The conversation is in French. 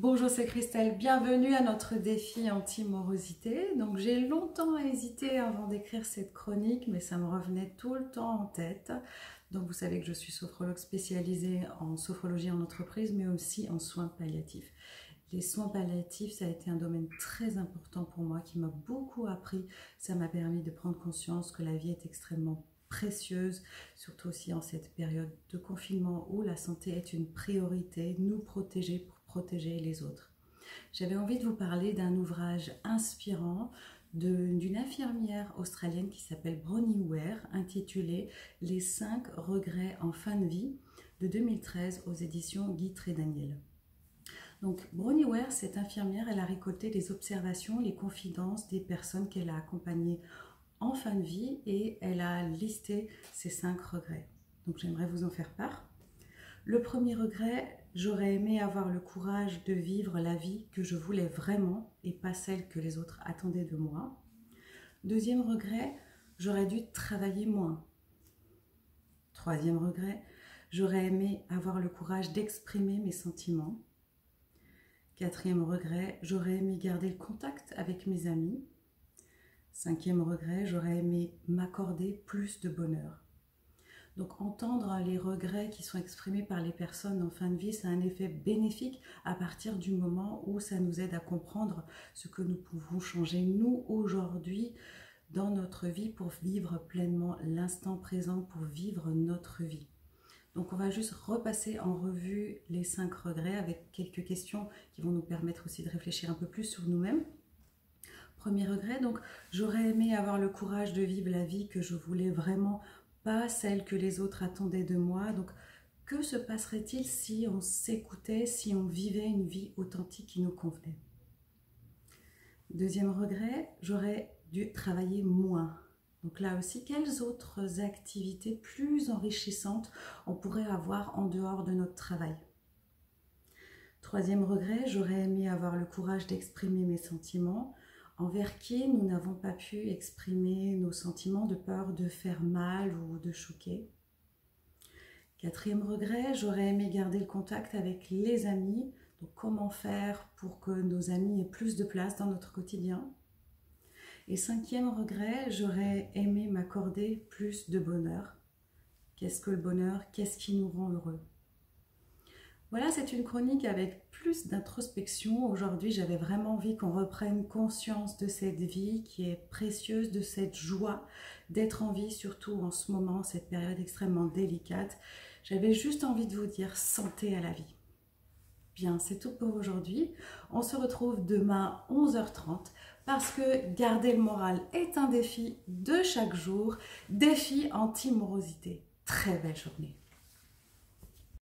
Bonjour, c'est Christelle, bienvenue à notre défi anti-morosité. Donc j'ai longtemps hésité avant d'écrire cette chronique, mais ça me revenait tout le temps en tête. Donc vous savez que je suis sophrologue spécialisée en sophrologie en entreprise, mais aussi en soins palliatifs. Les soins palliatifs, ça a été un domaine très important pour moi, qui m'a beaucoup appris. Ça m'a permis de prendre conscience que la vie est extrêmement précieuse, surtout aussi en cette période de confinement où la santé est une priorité, nous protéger pour protéger les autres. J'avais envie de vous parler d'un ouvrage inspirant d'une infirmière australienne qui s'appelle Bronnie Ware, intitulé « Les 5 regrets en fin de vie » de 2013 aux éditions Guy Trédaniel. Donc Bronnie Ware, cette infirmière, elle a récolté les observations, les confidences des personnes qu'elle a accompagnées en fin de vie et elle a listé ces 5 regrets. Donc j'aimerais vous en faire part. Le premier regret, j'aurais aimé avoir le courage de vivre la vie que je voulais vraiment et pas celle que les autres attendaient de moi. Deuxième regret, j'aurais dû travailler moins. Troisième regret, j'aurais aimé avoir le courage d'exprimer mes sentiments. Quatrième regret, j'aurais aimé garder le contact avec mes amis. Cinquième regret, j'aurais aimé m'accorder plus de bonheur. Donc entendre les regrets qui sont exprimés par les personnes en fin de vie, ça a un effet bénéfique à partir du moment où ça nous aide à comprendre ce que nous pouvons changer nous aujourd'hui dans notre vie pour vivre pleinement l'instant présent, pour vivre notre vie. Donc on va juste repasser en revue les 5 regrets avec quelques questions qui vont nous permettre aussi de réfléchir un peu plus sur nous-mêmes. Premier regret, donc j'aurais aimé avoir le courage de vivre la vie que je voulais vraiment, pas celle que les autres attendaient de moi. Donc que se passerait-il si on s'écoutait, si on vivait une vie authentique qui nous convenait? Deuxième regret, j'aurais dû travailler moins. Donc là aussi, quelles autres activités plus enrichissantes on pourrait avoir en dehors de notre travail? Troisième regret, j'aurais aimé avoir le courage d'exprimer mes sentiments, envers qui nous n'avons pas pu exprimer nos sentiments de peur de faire mal ou de choquer. Quatrième regret, j'aurais aimé garder le contact avec les amis. Donc comment faire pour que nos amis aient plus de place dans notre quotidien? Et cinquième regret, j'aurais aimé m'accorder plus de bonheur. Qu'est-ce que le bonheur? Qu'est-ce qui nous rend heureux? Voilà, c'est une chronique avec plus d'introspection. Aujourd'hui, j'avais vraiment envie qu'on reprenne conscience de cette vie qui est précieuse, de cette joie d'être en vie, surtout en ce moment, cette période extrêmement délicate. J'avais juste envie de vous dire santé à la vie. Bien, c'est tout pour aujourd'hui. On se retrouve demain 11h30 parce que garder le moral est un défi de chaque jour, défi anti-morosité. Très belle journée.